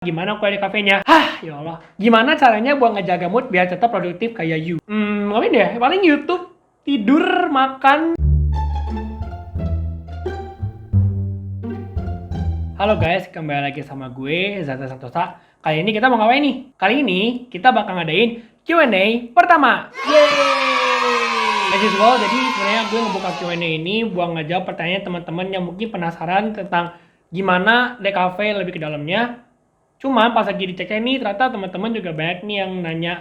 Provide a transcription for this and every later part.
Gimana kuliah di kafenya? Ya Allah. Gimana caranya buat ngejaga mood biar tetap produktif kayak you? Ngapain ya? Paling YouTube, tidur, makan. Halo guys, kembali lagi sama gue, Zata Santosa. Kali ini kita mau ngapain nih? Kali ini kita bakal ngadain Q&A pertama. Yeay! As usual, jadi sebenarnya gue ngebuka Q&A ini buat ngejawab pertanyaan teman-teman yang mungkin penasaran tentang gimana DKV lebih ke dalamnya. Cuma pas lagi dicek ini ternyata teman-teman juga banyak nih yang nanya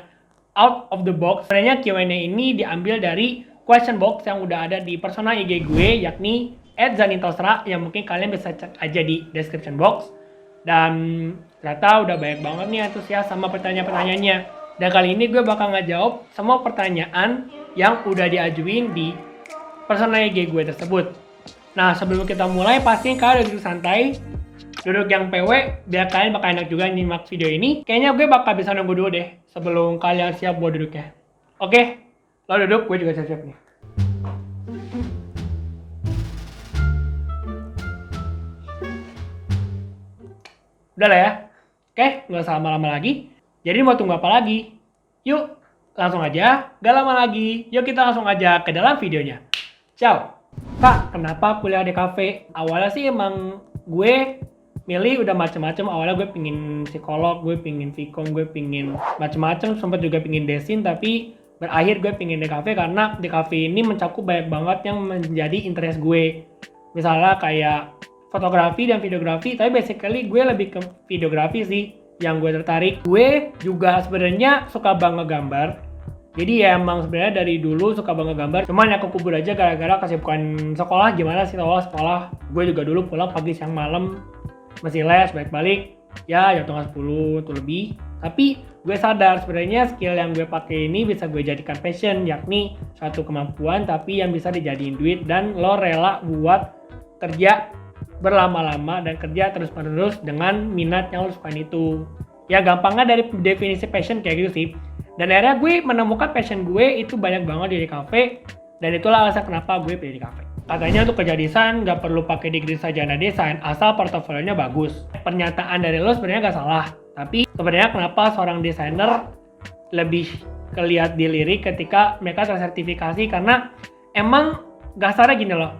out of the box. Sebenarnya Q&A ini diambil dari question box yang udah ada di personal IG gue, yakni @zanintosra, yang mungkin kalian bisa cek aja di description box. Dan ternyata udah banyak banget nih antusias sama pertanyaan-pertanyaannya. Dan kali ini gue bakal ngejawab semua pertanyaan yang udah diajuin di personal IG gue tersebut. Nah, sebelum kita mulai, pasti kalian duduk santai, duduk yang PW, biar kalian bakal enak juga nyimak video ini. Kayaknya gue bakal bisa nunggu dulu deh sebelum kalian siap buat duduknya. Oke, lo duduk, gue juga siap-siap nih. Udah lah ya. Oke, nggak usah lama-lama lagi. Jadi mau tunggu apa lagi? Yuk, langsung aja. Gak lama lagi. Yuk kita langsung aja ke dalam videonya. Ciao. Kak, kenapa kuliah di kafe? Awalnya sih emang gue milih udah macem-macem. Awalnya gue pingin psikolog, gue pingin vkom, gue pingin macem-macem. Sempat juga pingin desin, tapi berakhir gue pingin DKV karena DKV ini mencakup banyak banget yang menjadi interest gue. Misalnya kayak fotografi dan videografi, tapi basically gue lebih ke videografi sih yang gue tertarik. Gue juga sebenarnya suka banget gambar. Jadi ya emang sebenarnya dari dulu suka banget gambar. Cuman ya kekubur aja gara-gara kesibukan sekolah. Gimana sih tau sekolah? Gue juga dulu pulang pagi siang malam, masih les, balik-balik. Ya jam 9:30 tuh lebih. Tapi gue sadar sebenarnya skill yang gue pakai ini bisa gue jadikan passion, yakni suatu kemampuan tapi yang bisa dijadiin duit dan lo rela buat kerja berlama-lama dan kerja terus-menerus dengan minat yang lo sukain itu. Ya gampangnya dari definisi passion kayak gitu sih. Dan akhirnya gue menemukan passion gue itu banyak banget di kafe. Dan itulah alasan kenapa gue pilih di kafe. Katanya untuk kerja desain gak perlu pakai degree sarjana desain asal portofolionya bagus. Pernyataan dari lo sebenarnya gak salah. Tapi sebenarnya kenapa seorang desainer lebih kelihatan dilirik ketika mereka tersertifikasi, karena emang dasarnya gini loh.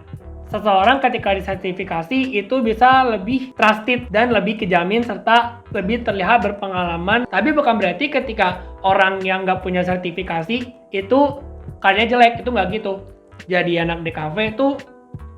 Seseorang ketika disertifikasi itu bisa lebih trusted dan lebih kejamin serta lebih terlihat berpengalaman. Tapi bukan berarti ketika orang yang nggak punya sertifikasi itu karyanya jelek, itu nggak gitu. Jadi anak DKV itu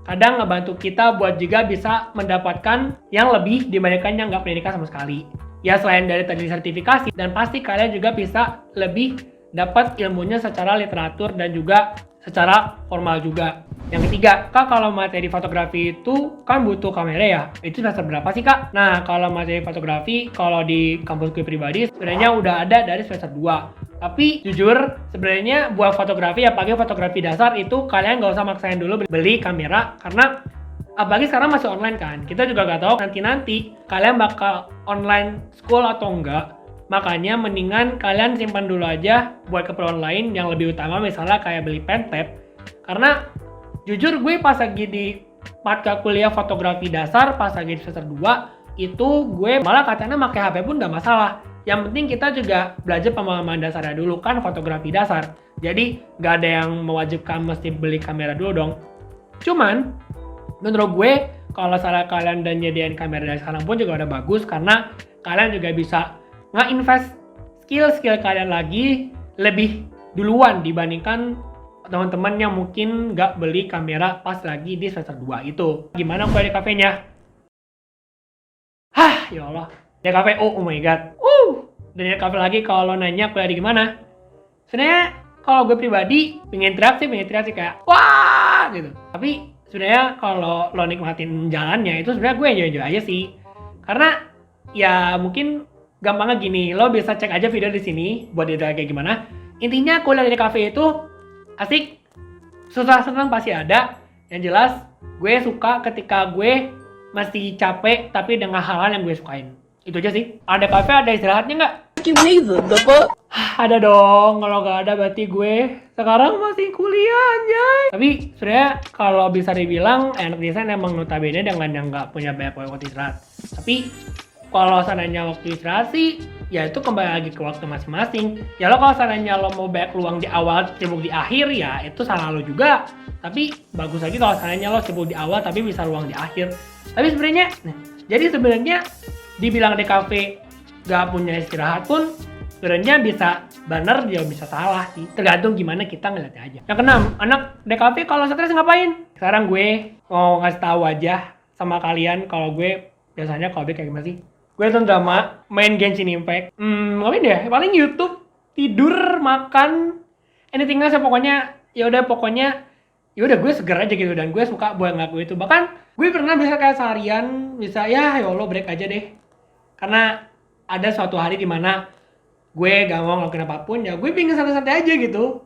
kadang ngebantu kita buat juga bisa mendapatkan yang lebih dibandingkan yang nggak pendidikan sama sekali. Ya selain dari tadi sertifikasi, dan pasti kalian juga bisa lebih dapat ilmunya secara literatur dan juga secara formal juga. Yang ketiga, Kak, kalau materi fotografi itu kan butuh kamera ya? Itu semester berapa sih, Kak? Nah, kalau materi fotografi, kalau di kampus gue pribadi, sebenarnya udah ada dari semester 2. Tapi jujur, sebenarnya buat fotografi, apalagi fotografi dasar, itu kalian nggak usah maksain dulu beli kamera. Karena apalagi sekarang masih online kan. Kita juga nggak tahu nanti kalian bakal online school atau enggak. Makanya mendingan kalian simpan dulu aja buat keperluan lain yang lebih utama, misalnya kayak beli pen tab. Karena jujur gue pas lagi di mata kuliah fotografi dasar, pas lagi di semester 2, itu gue malah katanya pakai HP pun gak masalah. Yang penting kita juga belajar pemahaman dasarnya dulu, kan fotografi dasar. Jadi gak ada yang mewajibkan mesti beli kamera dulu dong. Cuman menurut gue kalau salah kalian dan nyediain kamera dari sekarang pun juga udah bagus, karena kalian juga bisa nge-invest skill kalian lagi lebih duluan dibandingkan teman-teman yang mungkin nggak beli kamera pas lagi di semester 2 itu. Gimana kuliah di kafenya? Ya Allah. Di kafe, oh my god. Dan di kafe lagi kalau nanya kuliah di gimana? Sebenarnya kalau gue pribadi pengen teriak sih kayak wah gitu. Tapi sebenarnya kalau lo nikmatin jalannya itu sebenarnya gue enjoy aja sih. Karena ya mungkin gampangnya gini, lo bisa cek aja video di sini buat detail kayak gimana. Intinya kuliah di kafe itu asik, susah senang pasti ada. Yang jelas gue suka ketika gue masih capek tapi dengan hal-hal yang gue sukain. Itu aja sih. Ada kafe, ada istirahatnya nggak? Ada dong. Kalau nggak ada berarti gue sekarang masih kuliah anjay. Tapi sebenarnya kalau bisa dibilang anak desain emang notabene dengan yang nggak punya banyak waktu istirahat. Tapi Kalau seandainya waktu istirahat sih, ya itu kembali lagi ke waktu masing-masing. Ya lo kalau seandainya lo mau banyak luang di awal, sibuk di akhir, ya itu salah lo juga. Tapi bagus lagi kalau seandainya lo sibuk di awal tapi bisa luang di akhir. Tapi sebenarnya, jadi sebenarnya dibilang di kafe gak punya istirahat pun sebenarnya bisa bener, dia bisa salah sih. Tergantung gimana kita ngeliatnya aja. Yang keenam, anak DKV kalau stres ngapain? Sekarang gue mau ngasih tahu aja sama kalian kalau gue biasanya kalau kayak gimana sih? Gue nonton drama, main Genshin Impact. Ngapain ya? Paling YouTube, tidur, makan, anything else ya pokoknya. Ya udah gue seger aja gitu dan gue suka buat ngelakuin itu. Bahkan gue pernah bisa kayak seharian bisa ya Allah break aja deh. Karena ada suatu hari dimana gue gak mau ngelakuin apapun, ya gue pingin santai-santai aja gitu.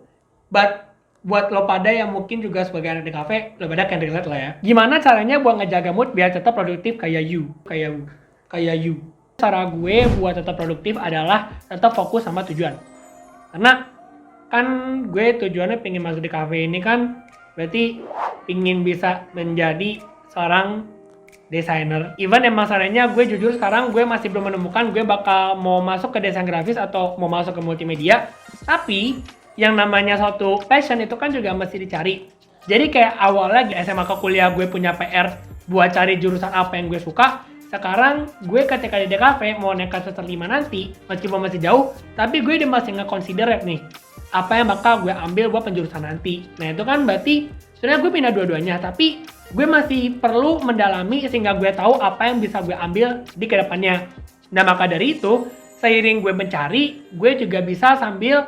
But buat lo pada yang mungkin juga sebagai anak di kafe, lo pada can relate lah ya. Gimana caranya buat ngejaga mood biar tetap produktif kayak you. Cara gue buat tetap produktif adalah tetap fokus sama tujuan. Karena kan gue tujuannya pengen masuk di kafe ini kan berarti ingin bisa menjadi seorang desainer. Even emang masalahnya gue jujur sekarang gue masih belum menemukan gue bakal mau masuk ke desain grafis atau mau masuk ke multimedia. Tapi yang namanya suatu passion itu kan juga mesti dicari. Jadi kayak awalnya di SMA ke kuliah gue punya PR buat cari jurusan apa yang gue suka. Sekarang gue ketika di DKV mau nekat semester 5 nanti, meskipun masih jauh, tapi gue udah masih nge-consider nih apa yang bakal gue ambil buat penjurusan nanti. Nah itu kan berarti sebenarnya gue pindah dua-duanya, tapi gue masih perlu mendalami sehingga gue tahu apa yang bisa gue ambil di kedepannya. Nah maka dari itu, seiring gue mencari, gue juga bisa sambil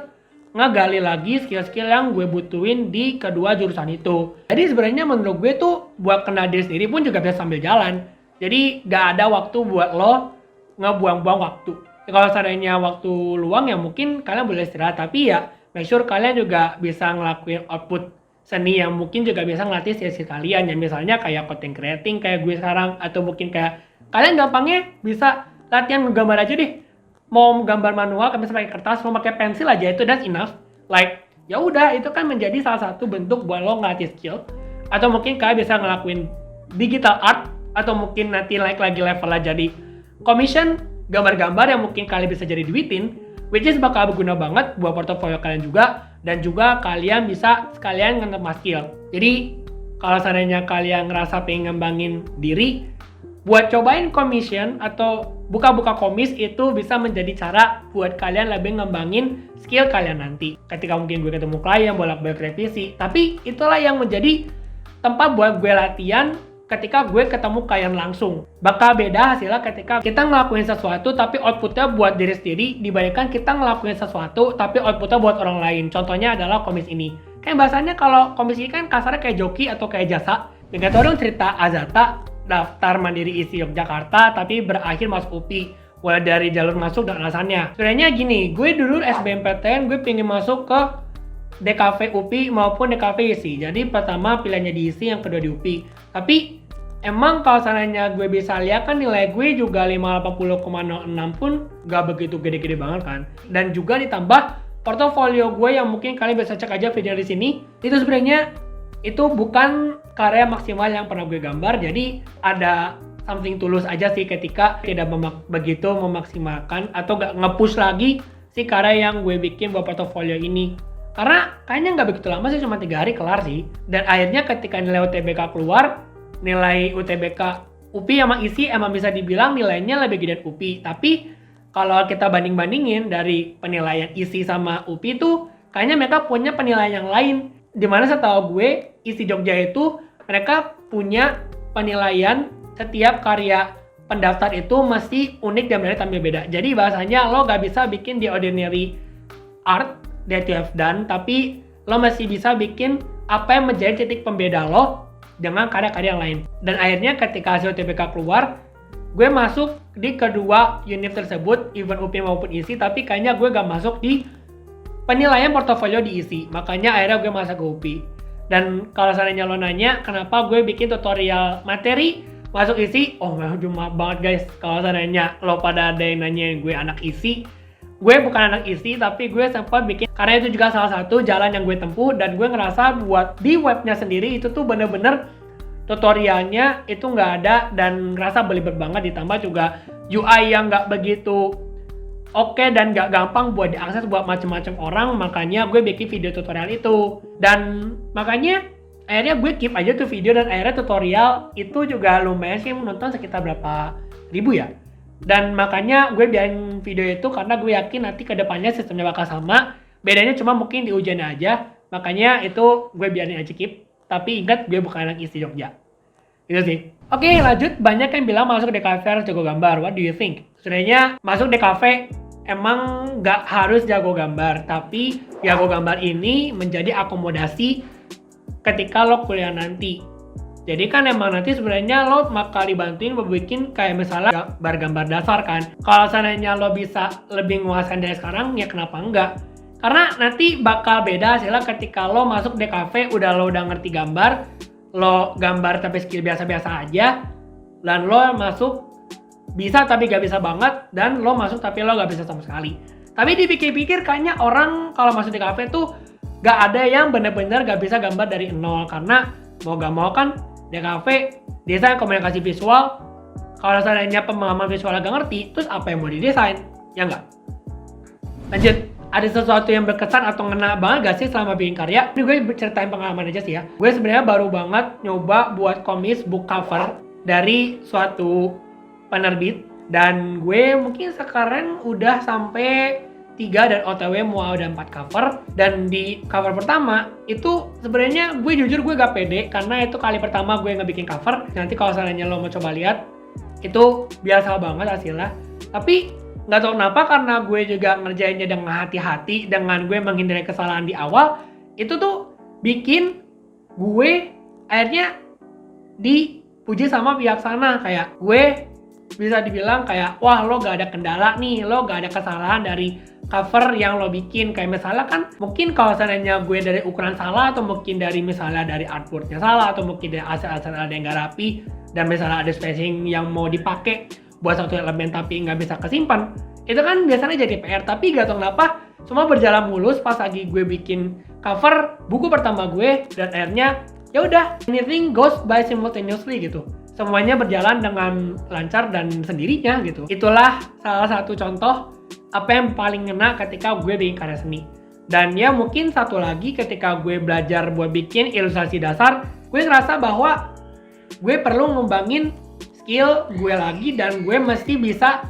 ngegali lagi skill-skill yang gue butuhin di kedua jurusan itu. Jadi sebenarnya menurut gue tuh buat kenal diri sendiri pun juga bisa sambil jalan. Jadi gak ada waktu buat lo ngebuang-buang waktu. Ya, kalau seandainya waktu luang ya mungkin kalian boleh istirahat, tapi ya make sure kalian juga bisa ngelakuin output seni yang mungkin juga bisa ngelatih skill kalian. Ya misalnya kayak content creating kayak gue sekarang, atau mungkin kayak kalian gampangnya bisa latihan ngegambar aja deh. Mau gambar manual, kalian bisa pakai kertas, mau pakai pensil aja itu that's enough. Like ya udah itu kan menjadi salah satu bentuk buat lo ngelatih skill. Atau mungkin kalian bisa ngelakuin digital art, atau mungkin nanti naik lagi levelnya jadi commission gambar-gambar yang mungkin kalian bisa jadi duitin, which is bakal berguna banget buat portofolio kalian juga, dan juga kalian bisa sekalian nge-nambah skill. Jadi kalau seandainya kalian ngerasa pengen ngembangin diri, buat cobain commission atau buka-buka komis itu bisa menjadi cara buat kalian lebih ngembangin skill kalian nanti. Ketika mungkin gue ketemu klien bolak-balik revisi, tapi itulah yang menjadi tempat buat gue latihan. Ketika gue ketemu klien langsung, bakal beda hasilnya ketika kita ngelakuin sesuatu tapi outputnya buat diri sendiri dibandingkan kita ngelakuin sesuatu tapi outputnya buat orang lain. Contohnya adalah komis ini. Kayak bahasanya kalau komis ini kan kasarnya kayak joki atau kayak jasa. Gak tau dong cerita Azata daftar mandiri isi Yogyakarta tapi berakhir masuk UPI. Mulai dari jalur masuk dan alasannya. Sebenarnya gini, gue dulu SBMPTN gue pengen masuk ke DKV UPI maupun DKV ISI. Jadi pertama pilihannya di ISI, yang kedua di UPI. Tapi emang kalau seandainya gue bisa lihat kan nilai gue juga 580,06 pun gak begitu gede-gede banget kan. Dan juga ditambah portofolio gue yang mungkin kalian bisa cek aja video di sini. Itu sebenarnya itu bukan karya maksimal yang pernah gue gambar. Jadi ada something tulus aja sih ketika tidak begitu memaksimalkan atau gak nge-push lagi si karya yang gue bikin buat portofolio ini. Karena kayaknya nggak begitu lama sih, cuma 3 hari kelar sih. Dan akhirnya ketika nilai UTBK keluar, nilai UTBK UPI sama ISI emang bisa dibilang nilainya lebih gede UPI. Tapi kalau kita banding-bandingin dari penilaian ISI sama UPI itu, kayaknya mereka punya penilaian yang lain. Dimana setahu gue, ISI Jogja itu mereka punya penilaian setiap karya pendaftar itu mesti unik dan benar tampil beda. Jadi bahasanya lo nggak bisa bikin the ordinary art that you have done, tapi lo masih bisa bikin apa yang menjadi titik pembeda lo dengan karya-karya yang lain. Dan akhirnya ketika hasil UTBK keluar, gue masuk di kedua unit tersebut, even UPI maupun ISI, tapi kayaknya gue gak masuk di penilaian portofolio di ISI. Makanya akhirnya gue masuk ke UPI. Dan kalau seandainya lo nanya kenapa gue bikin tutorial materi masuk ISI, oh maaf banget guys, kalau seandainya lo pada ada yang nanya gue anak ISI, gue bukan anak ISI, tapi gue sempat bikin karena itu juga salah satu jalan yang gue tempuh. Dan gue ngerasa buat di webnya sendiri itu tuh bener-bener tutorialnya itu nggak ada dan ngerasa belibet banget. Ditambah juga UI yang nggak begitu oke dan nggak gampang buat diakses buat macam-macam orang, makanya gue bikin video tutorial itu. Dan makanya akhirnya gue keep aja tuh video, dan akhirnya tutorial itu juga lumayan sih menonton sekitar berapa ribu ya. Dan makanya gue biarin video itu karena gue yakin nanti kedepannya sistemnya bakal sama, bedanya cuma mungkin di ujiannya aja. Makanya itu gue biarin aja keep, tapi ingat gue bukan anak isi Jogja. Itu sih. Oke, lanjut. Banyak yang bilang masuk DKV harus jago gambar. What do you think? Sebenarnya masuk DKV emang nggak harus jago gambar, tapi jago gambar ini menjadi akomodasi ketika lo kuliah nanti. Jadi kan emang nanti sebenarnya lo bakal dibantuin bikin kayak misalnya gambar dasar kan. Kalau seandainya lo bisa lebih nguasain dari sekarang, ya kenapa enggak? Karena nanti bakal beda hasilnya ketika lo masuk DKV lo udah ngerti gambar, lo gambar tapi skill biasa-biasa aja, dan lo masuk bisa tapi gak bisa banget, dan lo masuk tapi lo gak bisa sama sekali. Tapi dipikir-pikir kayaknya orang kalau masuk DKV tuh gak ada yang bener-bener gak bisa gambar dari nol, karena mau gak mau kan DKV desain komunikasi visual, kalau seandainya pemahaman visual gak ngerti, terus apa yang mau didesain? Ya enggak? Lanjut, ada sesuatu yang berkesan atau ngena banget gak sih selama bikin karya? Ini gue ceritain pengalaman aja sih ya. Gue sebenarnya baru banget nyoba buat komis book cover dari suatu penerbit, dan gue mungkin sekarang udah sampai 3 dan OTW mau ada 4 cover. Dan di cover pertama itu sebenarnya gue jujur gue gak pede karena itu kali pertama gue ngebikin cover. Nanti kalau seandainya lo mau coba lihat, itu biasa banget hasilnya. Tapi nggak tahu kenapa, karena gue juga ngerjainnya dengan hati-hati, dengan gue menghindari kesalahan di awal, itu tuh bikin gue akhirnya dipuji sama pihak sana. Kayak gue bisa dibilang kayak, wah lo gak ada kendala nih, lo gak ada kesalahan dari cover yang lo bikin. Kayak misalnya kan mungkin kalau seandainya gue dari ukuran salah, atau mungkin dari misalnya dari artworknya salah, atau mungkin dari asal-asal ada yang gak rapi, dan misalnya ada spacing yang mau dipakai buat satu elemen tapi nggak bisa kesimpan, itu kan biasanya jadi PR. Tapi gak tau kenapa semua berjalan mulus pas lagi gue bikin cover buku pertama gue, dan akhirnya ya udah, anything goes by simultaneously gitu. Semuanya berjalan dengan lancar dan sendirinya gitu. Itulah salah satu contoh apa yang paling ngena ketika gue bikin karya seni. Dan ya mungkin satu lagi, ketika gue belajar buat bikin ilustrasi dasar, gue ngerasa bahwa gue perlu ngembangin skill gue lagi, dan gue mesti bisa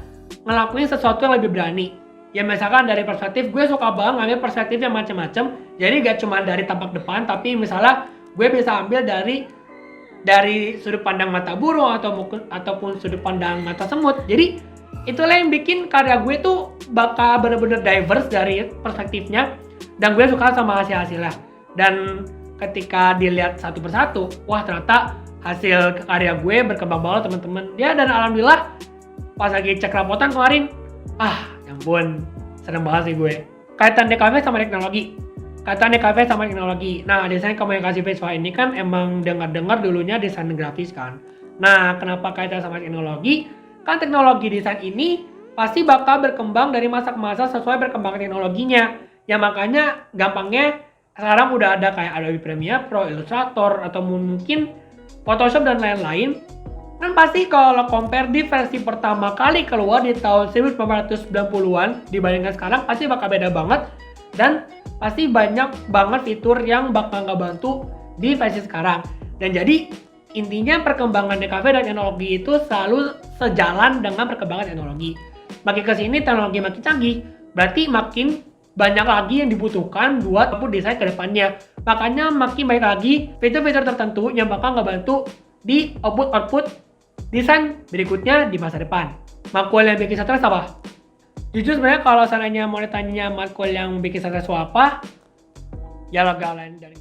ngelakuin sesuatu yang lebih berani. Ya misalkan dari perspektif, gue suka banget ngambil perspektif yang macam-macam. Jadi gak cuma dari tampak depan, tapi misalnya gue bisa ambil dari sudut pandang mata burung ataupun sudut pandang mata semut. Jadi itulah yang bikin karya gue tuh bakal bener-bener diverse dari perspektifnya, dan gue suka sama hasil-hasilnya. Dan ketika dilihat satu persatu, wah ternyata hasil karya gue berkembang banget teman-teman. Ya, dan alhamdulillah pas lagi cek rapotan kemarin, ya ampun, seneng banget sih gue. Kaitan DKV sama teknologi. Nah, desain komunikasi visual ini kan emang dengar-dengar dulunya desain grafis kan. Nah, kenapa kaitan sama teknologi? Kan teknologi desain ini pasti bakal berkembang dari masa ke masa sesuai berkembang teknologinya. Ya makanya gampangnya sekarang udah ada kayak Adobe Premiere Pro, Illustrator, atau mungkin Photoshop dan lain-lain. Kan pasti kalau compare di versi pertama kali keluar di tahun 1990-an dibandingkan sekarang, pasti bakal beda banget. Dan pasti banyak banget fitur yang bakal ngebantu di versi sekarang. Dan jadi intinya perkembangan DKV dan teknologi itu selalu sejalan dengan perkembangan teknologi. Makin kesini teknologi makin canggih, berarti makin banyak lagi yang dibutuhkan buat output desain ke depannya. Makanya makin banyak lagi fitur-fitur tertentu yang bakal ngebantu di output desain berikutnya di masa depan. Makul yang bikin stres apa? Jujur sebenarnya kalau seandainya mau ditanya makul yang bikin stres apa, ya lega lain dari